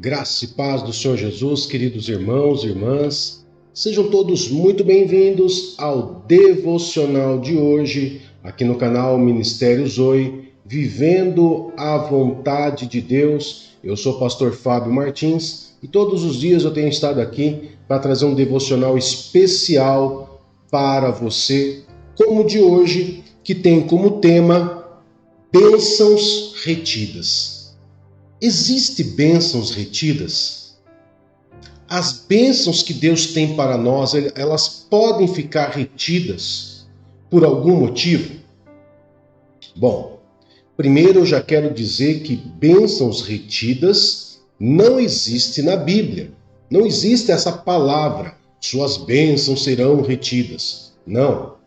Graça e paz do Senhor Jesus, queridos irmãos e irmãs, sejam todos muito bem-vindos ao devocional de hoje, aqui no canal Ministério Zoe, Vivendo a Vontade de Deus. Eu sou o pastor Fábio Martins e todos os dias eu tenho estado aqui para trazer um devocional especial para você, como o de hoje, que tem como tema bênçãos retidas. Existem bênçãos retidas? As bênçãos que Deus tem para nós, elas podem ficar retidas por algum motivo? Bom, primeiro eu já quero dizer que bênçãos retidas não existe na Bíblia. Não existe essa palavra, suas bênçãos serão retidas. Não.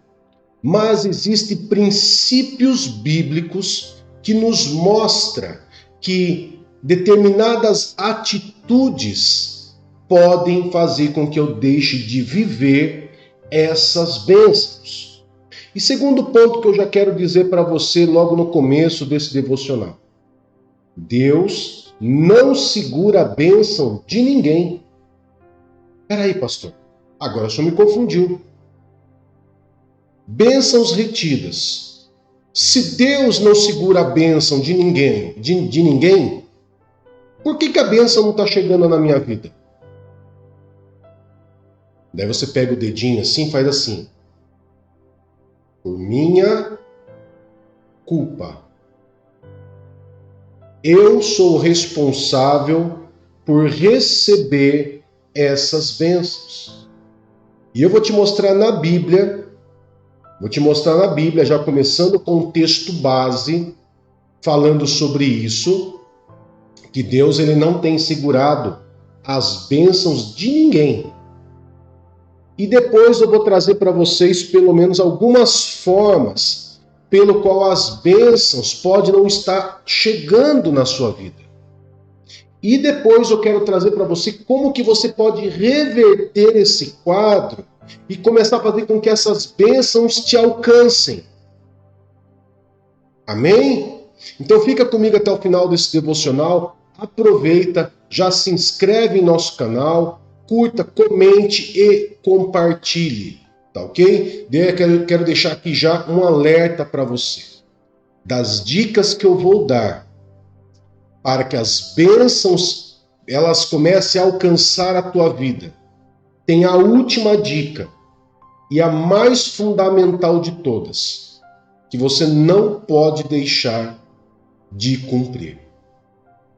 Mas existem princípios bíblicos que nos mostram que determinadas atitudes podem fazer com que eu deixe de viver essas bênçãos. E segundo ponto que eu já quero dizer para você logo no começo desse devocional. Deus não segura a bênção de ninguém. Peraí, pastor, agora o senhor me confundiu. Bênçãos retidas. Se Deus não segura a bênção de ninguém, por que a bênção não está chegando na minha vida? Daí você pega o dedinho assim, faz assim. Por minha culpa. Eu sou responsável por receber essas bênçãos. E eu vou te mostrar na Bíblia, já começando com um texto base, falando sobre isso, que Deus ele não tem segurado as bênçãos de ninguém. E depois eu vou trazer para vocês pelo menos algumas formas pelo qual as bênçãos podem não estar chegando na sua vida. E depois eu quero trazer para você como que você pode reverter esse quadro e começar a fazer com que essas bênçãos te alcancem. Amém? Então fica comigo até o final desse devocional. Aproveita, já se inscreve em nosso canal, curta, comente e compartilhe, tá ok? Eu quero deixar aqui já um alerta para você, das dicas que eu vou dar, para que as bênçãos elas comecem a alcançar a tua vida. Tem a última dica, e a mais fundamental de todas, que você não pode deixar de cumprir.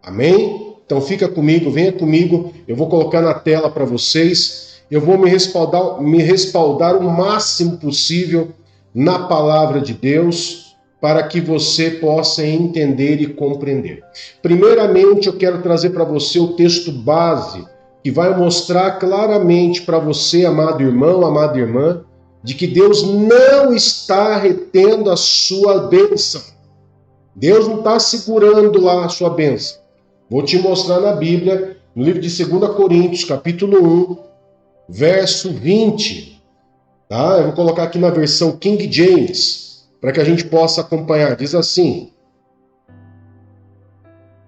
Amém? Então fica comigo, venha comigo, eu vou colocar na tela para vocês, eu vou me respaldar o máximo possível na palavra de Deus, para que você possa entender e compreender. Primeiramente, eu quero trazer para você o texto base, que vai mostrar claramente para você, amado irmão, amada irmã, de que Deus não está retendo a sua bênção. Deus não está segurando lá a sua bênção. Vou te mostrar na Bíblia, no livro de 2 Coríntios, capítulo 1, verso 20. Tá? Eu vou colocar aqui na versão King James, para que a gente possa acompanhar. Diz assim: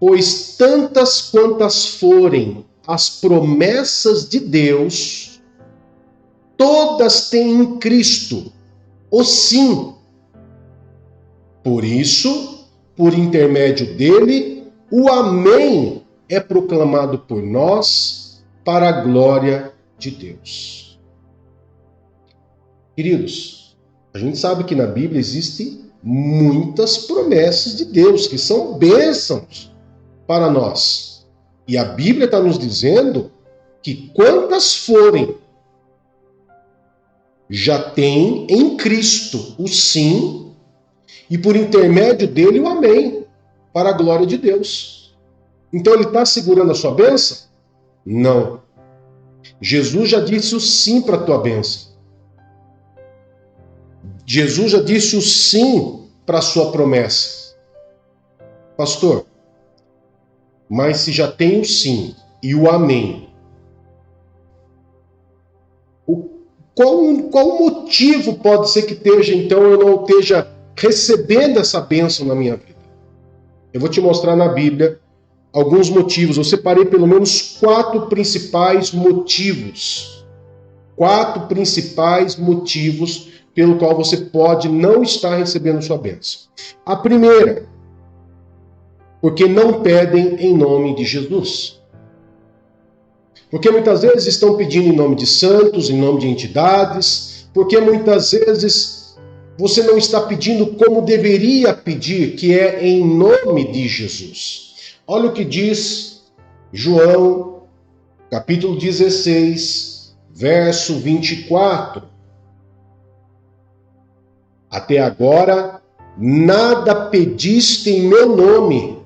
pois tantas quantas forem as promessas de Deus, todas têm em Cristo o sim. Por isso, por intermédio dele, o amém é proclamado por nós para a glória de Deus. Queridos, a gente sabe que na Bíblia existem muitas promessas de Deus, que são bênçãos para nós. E a Bíblia está nos dizendo que quantas forem, já tem em Cristo o sim, e por intermédio dele o amém, para a glória de Deus. Então ele está segurando a sua bênção? Não. Jesus já disse o sim para a tua bênção. Jesus já disse o sim para a sua promessa. Pastor, mas se já tem o sim e o amém, qual motivo pode ser que esteja, então, eu não esteja recebendo essa bênção na minha vida? Eu vou te mostrar na Bíblia alguns motivos. Eu separei pelo menos 4 principais motivos. 4 principais motivos pelo qual você pode não estar recebendo sua bênção. A primeira, porque não pedem em nome de Jesus. Porque muitas vezes estão pedindo em nome de santos, em nome de entidades, porque muitas vezes você não está pedindo como deveria pedir, que é em nome de Jesus. Olha o que diz João, capítulo 16, verso 24. Até agora, nada pediste em meu nome.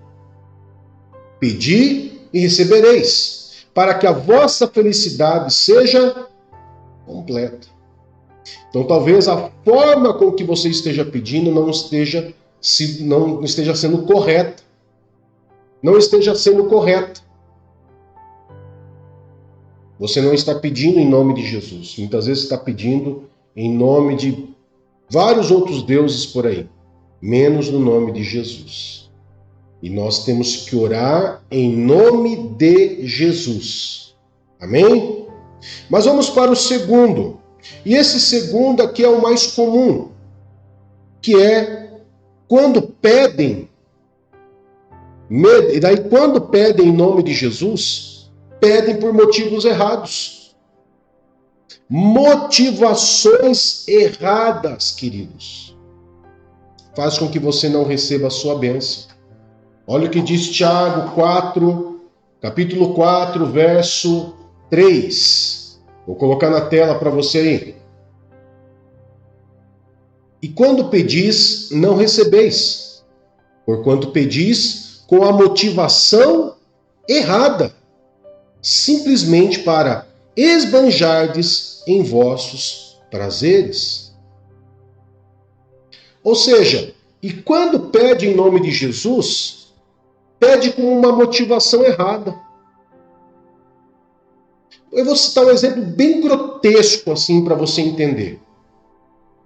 Pedi e recebereis, para que a vossa felicidade seja completa. Então, talvez a forma com que você esteja pedindo não esteja sendo correta. Não esteja sendo correta. Você não está pedindo em nome de Jesus. Muitas vezes está pedindo em nome de vários outros deuses por aí, menos no nome de Jesus. E nós temos que orar em nome de Jesus. Amém? Mas vamos para o segundo. E esse segundo aqui é o mais comum, que é quando pedem, e daí quando pedem em nome de Jesus, pedem por motivos errados. Motivações erradas, queridos, faz com que você não receba a sua bênção. Olha o que diz Tiago 4, capítulo 4, verso 3. Vou colocar na tela para você aí. E quando pedis, não recebeis, porquanto pedis com a motivação errada, simplesmente para esbanjardes em vossos prazeres. Ou seja, e quando pede em nome de Jesus, pede com uma motivação errada. Eu vou citar um exemplo bem grotesco assim para você entender.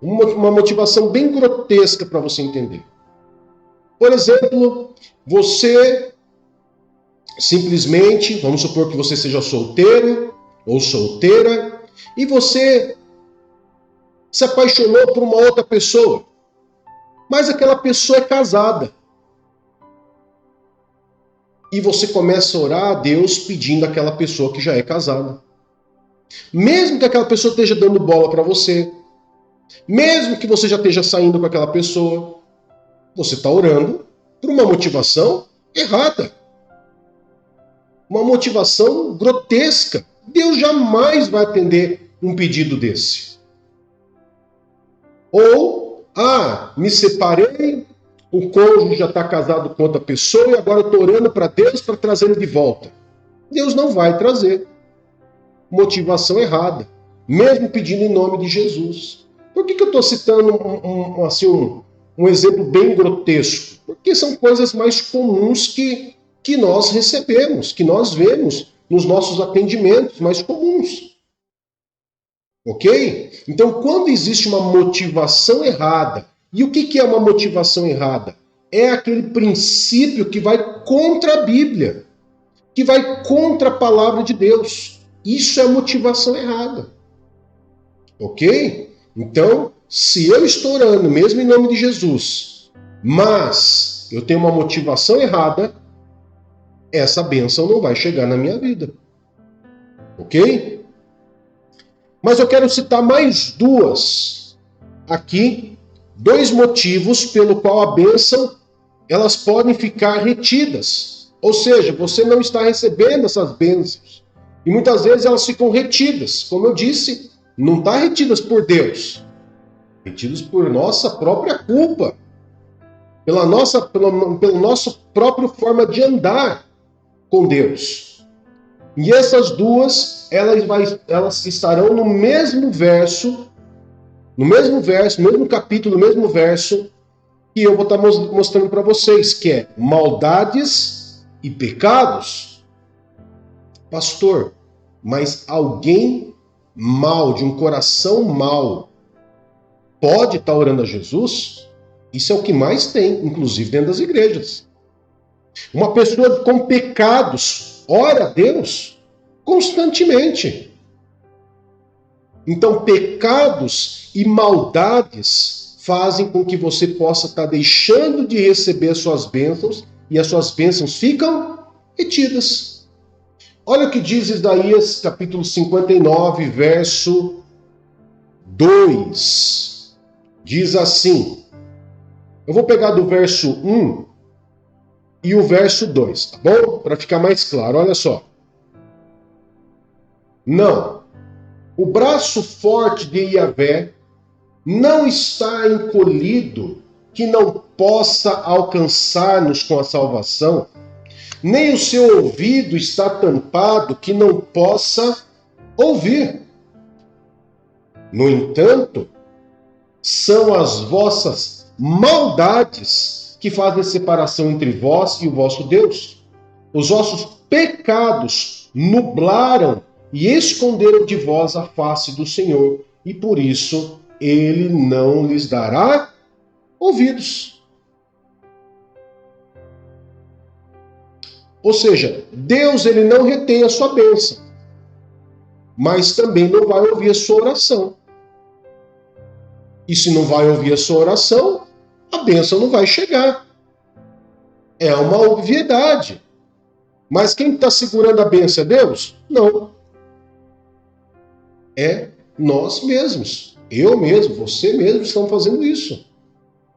Uma motivação bem grotesca para você entender. Por exemplo, você simplesmente, vamos supor que você seja solteiro ou solteira, e você se apaixonou por uma outra pessoa, mas aquela pessoa é casada. E você começa a orar a Deus pedindo àquela pessoa que já é casada. Mesmo que aquela pessoa esteja dando bola para você, mesmo que você já esteja saindo com aquela pessoa, você está orando por uma motivação errada. Uma motivação grotesca. Deus jamais vai atender um pedido desse. Ou, me separei, o cônjuge já está casado com outra pessoa e agora eu estou orando para Deus para trazer ele de volta. Deus não vai trazer. Motivação errada. Mesmo pedindo em nome de Jesus. Por que eu estou citando um exemplo bem grotesco? Porque são coisas mais comuns que nós recebemos, que nós vemos nos nossos atendimentos mais comuns. Ok? Então, quando existe uma motivação errada, e o que é uma motivação errada? É aquele princípio que vai contra a Bíblia, que vai contra a palavra de Deus. Isso é motivação errada. Ok? Então, se eu estou orando, mesmo em nome de Jesus, mas eu tenho uma motivação errada, essa bênção não vai chegar na minha vida. Ok? Mas eu quero citar mais duas aqui, 2 motivos pelo qual a bênção, elas podem ficar retidas. Ou seja, você não está recebendo essas bênçãos. E muitas vezes elas ficam retidas. Como eu disse, não está retidas por Deus. Retidas por nossa própria culpa. Pela nossa própria forma de andar com Deus. E essas duas, elas estarão no mesmo verso, mesmo capítulo, no mesmo verso, que eu vou estar mostrando para vocês, que é maldades e pecados. Pastor, mas alguém mau, de um coração mau, pode estar orando a Jesus? Isso é o que mais tem, inclusive dentro das igrejas. Uma pessoa com pecados ora a Deus constantemente. Então, pecados e maldades fazem com que você possa estar deixando de receber as suas bênçãos e as suas bênçãos ficam retidas. Olha o que diz Isaías, capítulo 59, verso 2. Diz assim, eu vou pegar do verso 1 e o verso 2, tá bom? Para ficar mais claro, olha só. Não, o braço forte de Yahvé não está encolhido que não possa alcançar-nos com a salvação, nem o seu ouvido está tampado que não possa ouvir. No entanto, são as vossas maldades que fazem separação entre vós e o vosso Deus. Os vossos pecados nublaram e esconderam de vós a face do Senhor, e por isso ele não lhes dará ouvidos. Ou seja, Deus ele não retém a sua bênção, mas também não vai ouvir a sua oração. E se não vai ouvir a sua oração, a bênção não vai chegar. É uma obviedade. Mas quem está segurando a bênção é Deus? Não. É nós mesmos. Eu mesmo, você mesmo estão fazendo isso.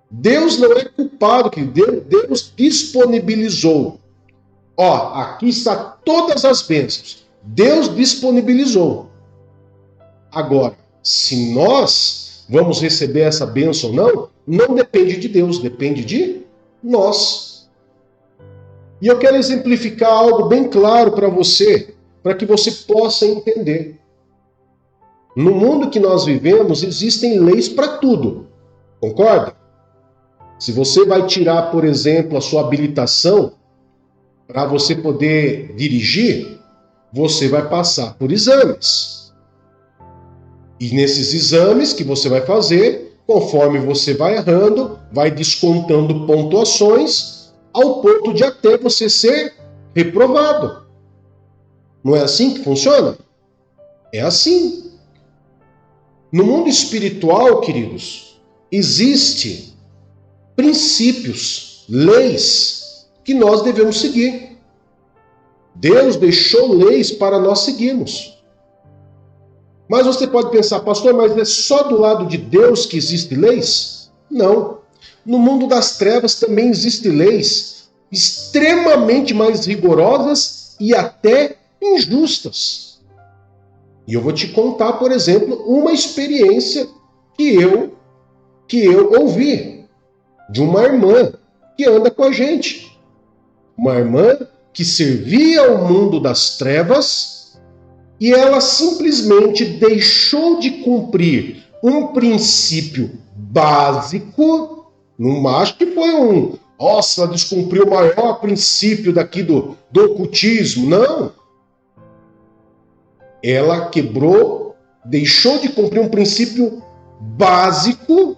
Deus não é culpado, que Deus disponibilizou. Ó, aqui está todas as bênçãos. Deus disponibilizou. Agora, se nós vamos receber essa bênção ou não, não depende de Deus, depende de nós. E eu quero exemplificar algo bem claro para você, para que você possa entender. No mundo que nós vivemos, existem leis para tudo. Concorda? Se você vai tirar, por exemplo, a sua habilitação para você poder dirigir, você vai passar por exames. E nesses exames que você vai fazer, conforme você vai errando, vai descontando pontuações, ao ponto de até você ser reprovado. Não é assim que funciona? É assim. No mundo espiritual, queridos, existe princípios, leis que nós devemos seguir. Deus deixou leis para nós seguirmos. Mas você pode pensar, pastor, mas é só do lado de Deus que existem leis? Não. No mundo das trevas também existem leis extremamente mais rigorosas e até injustas. E eu vou te contar, por exemplo, uma experiência que eu ouvi de uma irmã que anda com a gente. Uma irmã que servia ao mundo das trevas e ela simplesmente deixou de cumprir um princípio básico. Não acho que foi nossa, ela descumpriu o maior princípio daqui do ocultismo. Não. Ela quebrou, deixou de cumprir um princípio básico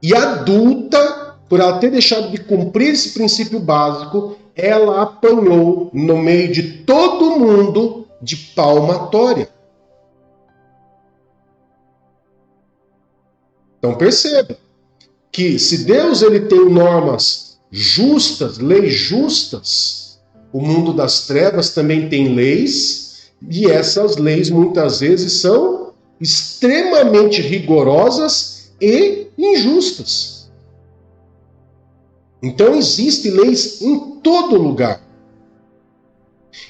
e adulta, por ela ter deixado de cumprir esse princípio básico, ela apanhou no meio de todo mundo de palmatória. Então perceba que se Deus ele tem normas justas, leis justas, o mundo das trevas também tem leis, e essas leis muitas vezes são extremamente rigorosas e injustas. Então existem leis em todo lugar.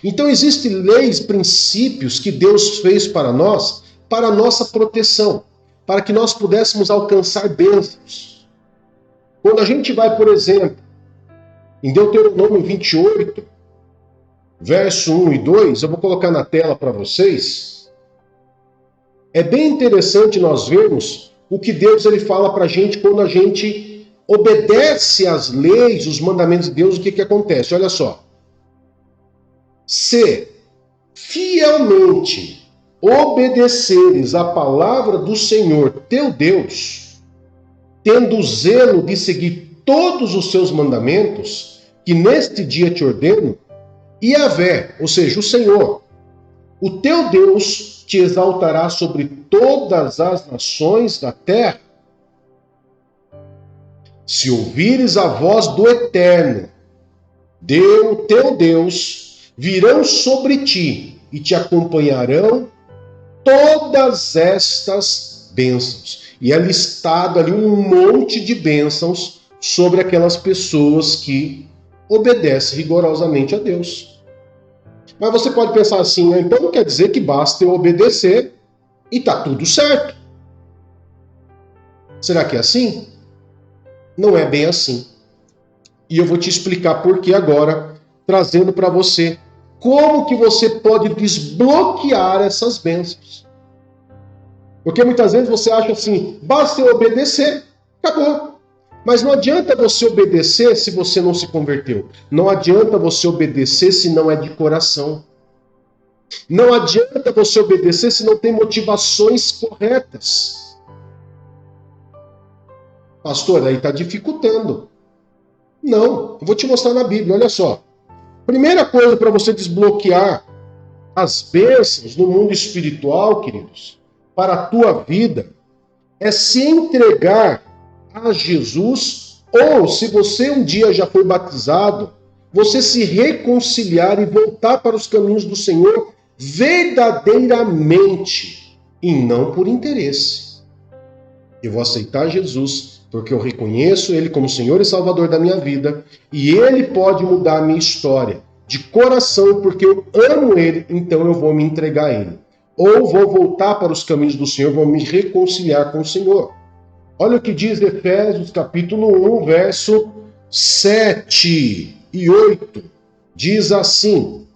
Então existem leis, princípios que Deus fez para nós, para a nossa proteção, para que nós pudéssemos alcançar bênçãos. Quando a gente vai, por exemplo, em Deuteronômio 28, verso 1 e 2, eu vou colocar na tela para vocês. É bem interessante nós vermos o que Deus ele fala para a gente quando a gente obedece às leis, os mandamentos de Deus, o que acontece? Olha só. Se fielmente obedeceres a palavra do Senhor teu Deus, tendo zelo de seguir todos os seus mandamentos, que neste dia te ordeno, e Yahvé, ou seja, o Senhor, o teu Deus, te exaltará sobre todas as nações da terra. Se ouvires a voz do Eterno, teu Deus, virão sobre ti e te acompanharão todas estas bênçãos. E é listado ali um monte de bênçãos sobre aquelas pessoas que obedecem rigorosamente a Deus. Mas você pode pensar assim, então não quer dizer que basta eu obedecer e está tudo certo. Será que é assim? Não é bem assim. E eu vou te explicar por que agora, trazendo para você como que você pode desbloquear essas bênçãos. Porque muitas vezes você acha assim, basta eu obedecer, acabou. Mas não adianta você obedecer se você não se converteu. Não adianta você obedecer se não é de coração. Não adianta você obedecer se não tem motivações corretas. Pastor, aí está dificultando. Não, eu vou te mostrar na Bíblia, olha só. Primeira coisa para você desbloquear as bênçãos no mundo espiritual, queridos, para a tua vida, é se entregar a Jesus, ou se você um dia já foi batizado, você se reconciliar e voltar para os caminhos do Senhor verdadeiramente e não por interesse. Eu vou aceitar Jesus porque eu reconheço Ele como Senhor e Salvador da minha vida e Ele pode mudar a minha história de coração porque eu amo Ele, então eu vou me entregar a Ele. Ou vou voltar para os caminhos do Senhor, vou me reconciliar com o Senhor. Olha o que diz Efésios capítulo 1, verso 7 e 8. Diz assim: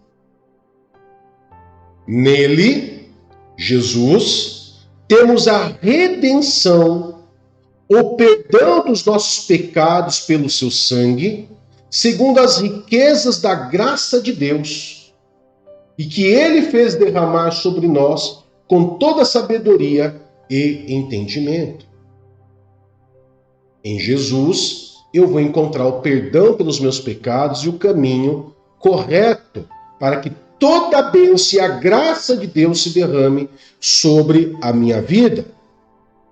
nele, Jesus, temos a redenção, o perdão dos nossos pecados pelo seu sangue, segundo as riquezas da graça de Deus, e que ele fez derramar sobre nós com toda sabedoria e entendimento. Em Jesus, eu vou encontrar o perdão pelos meus pecados e o caminho correto para que toda a bênção e a graça de Deus se derrame sobre a minha vida.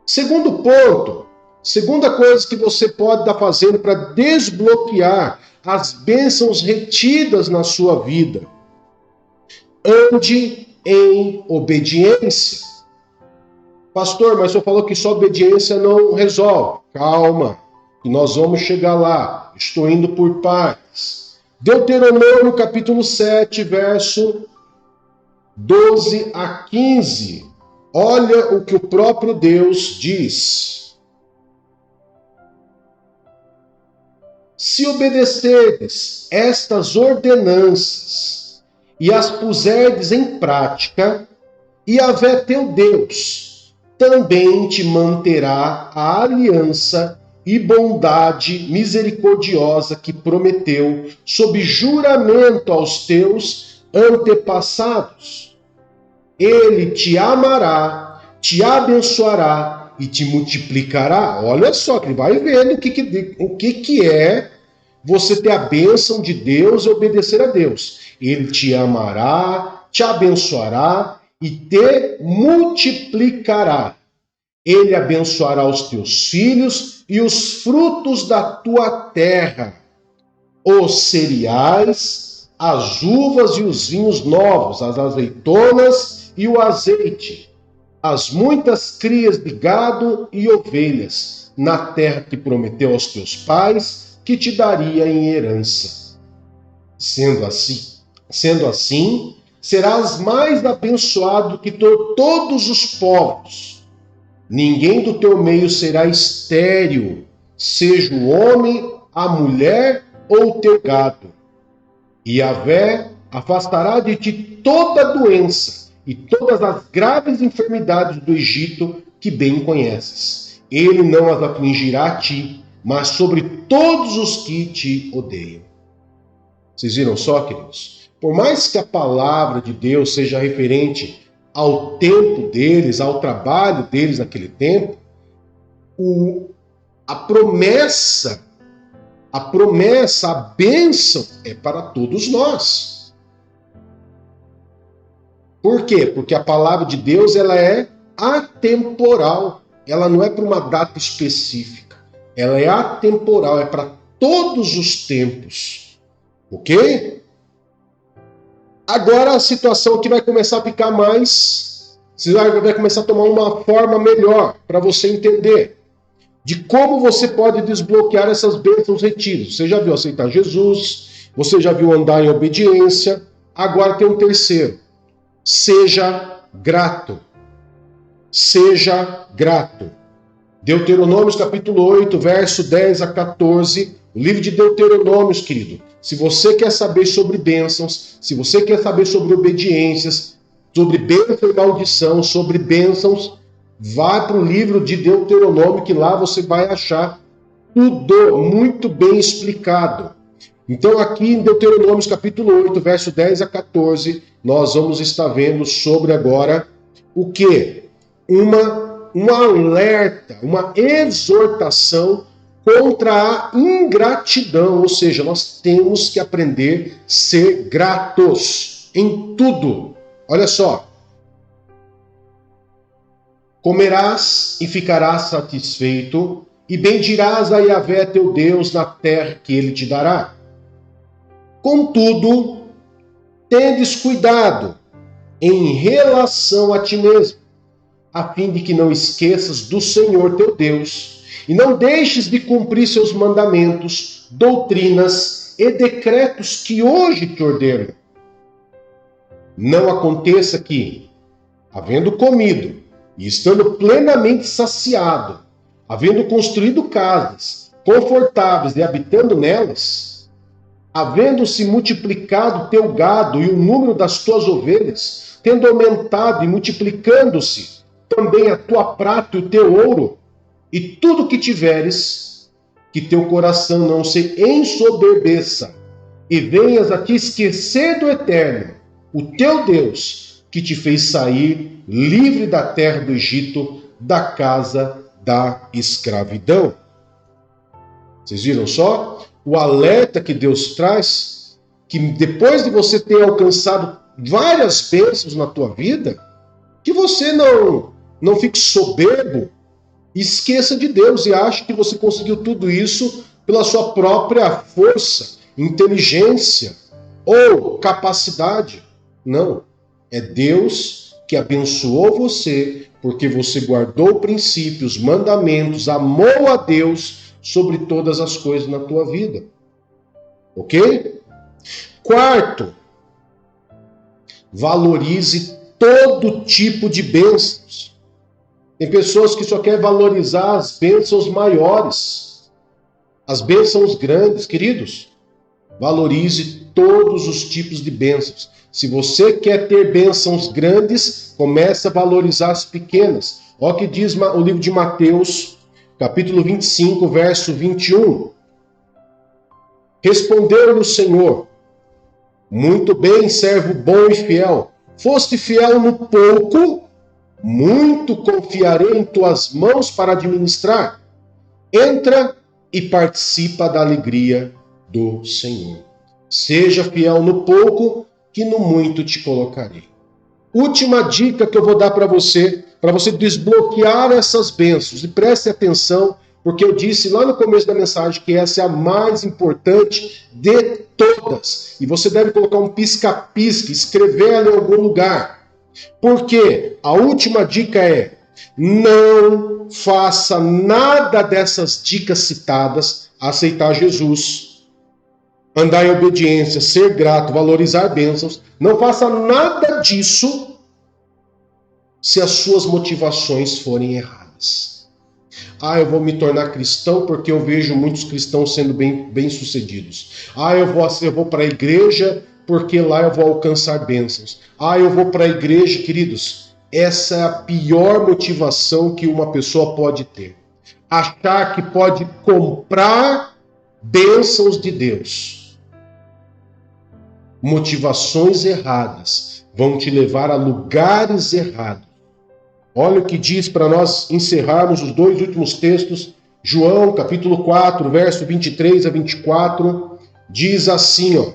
Segundo ponto, segunda coisa que você pode estar fazendo para desbloquear as bênçãos retidas na sua vida. Ande em obediência. Pastor, mas o senhor falou que só obediência não resolve. Calma, que nós vamos chegar lá. Estou indo por partes. Deuteronômio capítulo 7, verso 12 a 15. Olha o que o próprio Deus diz. Se obedecerdes estas ordenanças e as puserdes em prática, Yahvé teu Deus também te manterá a aliança e bondade misericordiosa que prometeu sob juramento aos teus antepassados. Ele te amará, te abençoará e te multiplicará. Olha só, que ele vai vendo o que é você ter a bênção de Deus e obedecer a Deus. Ele te amará, te abençoará e te multiplicará. Ele abençoará os teus filhos e os frutos da tua terra, os cereais, as uvas e os vinhos novos, as azeitonas e o azeite, as muitas crias de gado e ovelhas, na terra que prometeu aos teus pais, que te daria em herança. Sendo assim, serás mais abençoado que todos os povos. Ninguém do teu meio será estéril, seja o homem, a mulher ou o teu gado. E Yahvé afastará de ti toda doença e todas as graves enfermidades do Egito que bem conheces. Ele não as afligirá a ti, mas sobre todos os que te odeiam. Vocês viram só, queridos? Por mais que a palavra de Deus seja referente ao tempo deles, ao trabalho deles naquele tempo, a promessa A promessa, a bênção é para todos nós. Por quê? Porque a palavra de Deus ela é atemporal. Ela não é para uma data específica. Ela é atemporal, é para todos os tempos. Ok? Agora a situação aqui vai começar a ficar mais... Você vai começar a tomar uma forma melhor para você entender de como você pode desbloquear essas bênçãos retidas. Você já viu aceitar Jesus, você já viu andar em obediência, agora tem um terceiro. Seja grato. Seja grato. Deuteronômios capítulo 8, verso 10 a 14, o livro de Deuteronômios, querido. Se você quer saber sobre bênçãos, se você quer saber sobre obediências, sobre bênção e maldição, sobre bênçãos, vá para o livro de Deuteronômio, que lá você vai achar tudo muito bem explicado. Então aqui em Deuteronômio capítulo 8, verso 10 a 14, nós vamos estar vendo sobre agora o quê? Um alerta, uma exortação contra a ingratidão, ou seja, nós temos que aprender a ser gratos em tudo. Olha só. Comerás e ficarás satisfeito, e bendirás a Yahvé teu Deus na terra que ele te dará. Contudo, tendes cuidado em relação a ti mesmo, a fim de que não esqueças do Senhor teu Deus, e não deixes de cumprir seus mandamentos, doutrinas e decretos que hoje te ordeno. Não aconteça que, havendo comido e estando plenamente saciado, havendo construído casas confortáveis e habitando nelas, havendo-se multiplicado teu gado e o número das tuas ovelhas, tendo aumentado e multiplicando-se também a tua prata e o teu ouro, e tudo que tiveres, que teu coração não se ensoberbeça, e venhas a te esquecer do Eterno, o teu Deus, que te fez sair livre da terra do Egito, da casa da escravidão. Vocês viram só? O alerta que Deus traz, que depois de você ter alcançado várias bênçãos na tua vida, que você não fique soberbo, esqueça de Deus e ache que você conseguiu tudo isso pela sua própria força, inteligência ou capacidade. Não. É Deus que abençoou você porque você guardou princípios, mandamentos, amou a Deus sobre todas as coisas na tua vida. Ok? Quarto, valorize todo tipo de bênçãos. Tem pessoas que só querem valorizar as bênçãos maiores, as bênçãos grandes, queridos. Valorize todos os tipos de bênçãos. Se você quer ter bênçãos grandes, comece a valorizar as pequenas. Olha o que diz o livro de Mateus, capítulo 25, verso 21. Respondeu-lhe o Senhor: muito bem, servo bom e fiel. Foste fiel no pouco, muito confiarei em tuas mãos para administrar. Entra e participa da alegria do Senhor. Seja fiel no pouco, que no muito te colocarei. Última dica que eu vou dar para você desbloquear essas bênçãos. E preste atenção, porque eu disse lá no começo da mensagem que essa é a mais importante de todas. E você deve colocar um pisca-pisca, escrever ela em algum lugar. Porque a última dica é: não faça nada dessas dicas citadas, aceitar Jesus, andar em obediência, ser grato, valorizar bênçãos. Não faça nada disso se as suas motivações forem erradas. Eu vou me tornar cristão porque eu vejo muitos cristãos sendo bem-sucedidos. Eu vou para a igreja porque lá eu vou alcançar bênçãos. Eu vou para a igreja, queridos. Essa é a pior motivação que uma pessoa pode ter. Achar que pode comprar bênçãos de Deus. Motivações erradas vão te levar a lugares errados. Olha o que diz para nós encerrarmos os dois últimos textos João, capítulo 4, verso 23 a 24, diz assim, ó: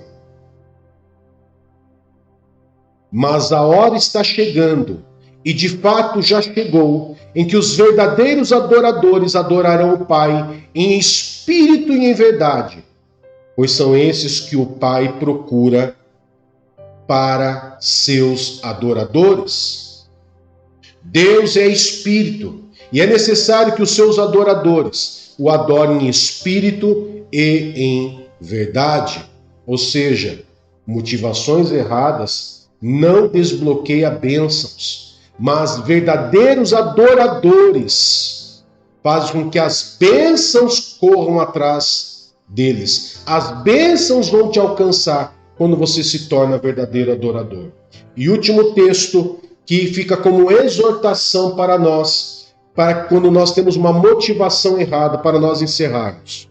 Mas a hora está chegando, e de fato já chegou, em que os verdadeiros adoradores adorarão o Pai em espírito e em verdade, pois são esses que o Pai procura para seus adoradores. Deus é espírito, e é necessário que os seus adoradores o adorem em espírito e em verdade. Ou seja, motivações erradas não desbloqueia bênçãos, mas verdadeiros adoradores fazem com que as bênçãos corram atrás deles. As bênçãos vão te alcançar quando você se torna verdadeiro adorador. E último texto que fica como exortação para nós, para quando nós temos uma motivação errada, para nós encerrarmos.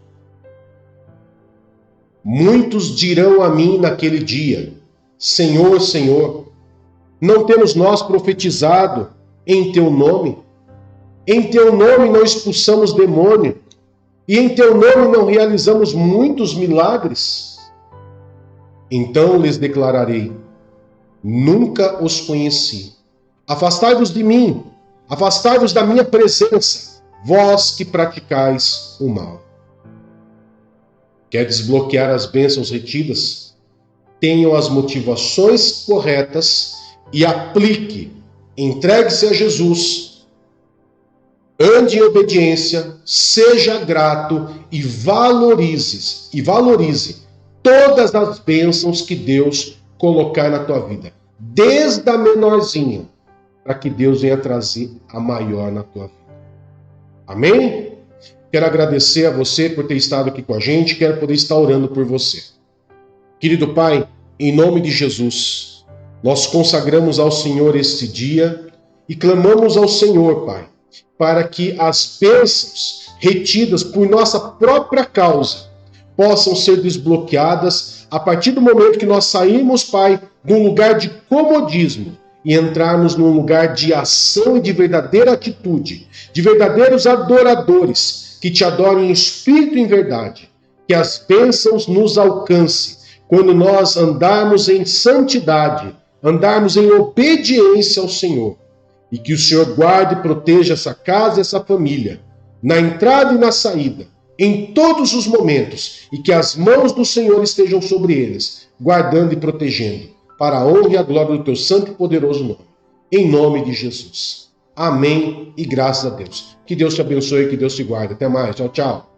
Muitos dirão a mim naquele dia: Senhor, Senhor, não temos nós profetizado em teu nome? Em teu nome não expulsamos demônio? E em teu nome não realizamos muitos milagres? Então lhes declararei: nunca os conheci. Afastai-vos de mim, afastai-vos da minha presença, vós que praticais o mal. Quer desbloquear as bênçãos retidas? Tenham as motivações corretas e aplique. Entregue-se a Jesus, ande em obediência, seja grato e valorize todas as bênçãos que Deus colocar na tua vida, desde a menorzinha, para que Deus venha trazer a maior na tua vida. Amém? Quero agradecer a você por ter estado aqui com a gente, quero poder estar orando por você. Querido Pai, em nome de Jesus, nós consagramos ao Senhor este dia e clamamos ao Senhor, Pai, para que as bênçãos retidas por nossa própria causa possam ser desbloqueadas a partir do momento que nós sairmos, Pai, de um lugar de comodismo e entrarmos num lugar de ação e de verdadeira atitude, de verdadeiros adoradores que te adoram em espírito e em verdade. Que as bênçãos nos alcancem quando nós andarmos em santidade, andarmos em obediência ao Senhor. E que o Senhor guarde e proteja essa casa e essa família, na entrada e na saída, em todos os momentos, e que as mãos do Senhor estejam sobre eles, guardando e protegendo, para a honra e a glória do teu santo e poderoso nome. Em nome de Jesus. Amém e graças a Deus. Que Deus te abençoe e que Deus te guarde. Até mais. Tchau, tchau.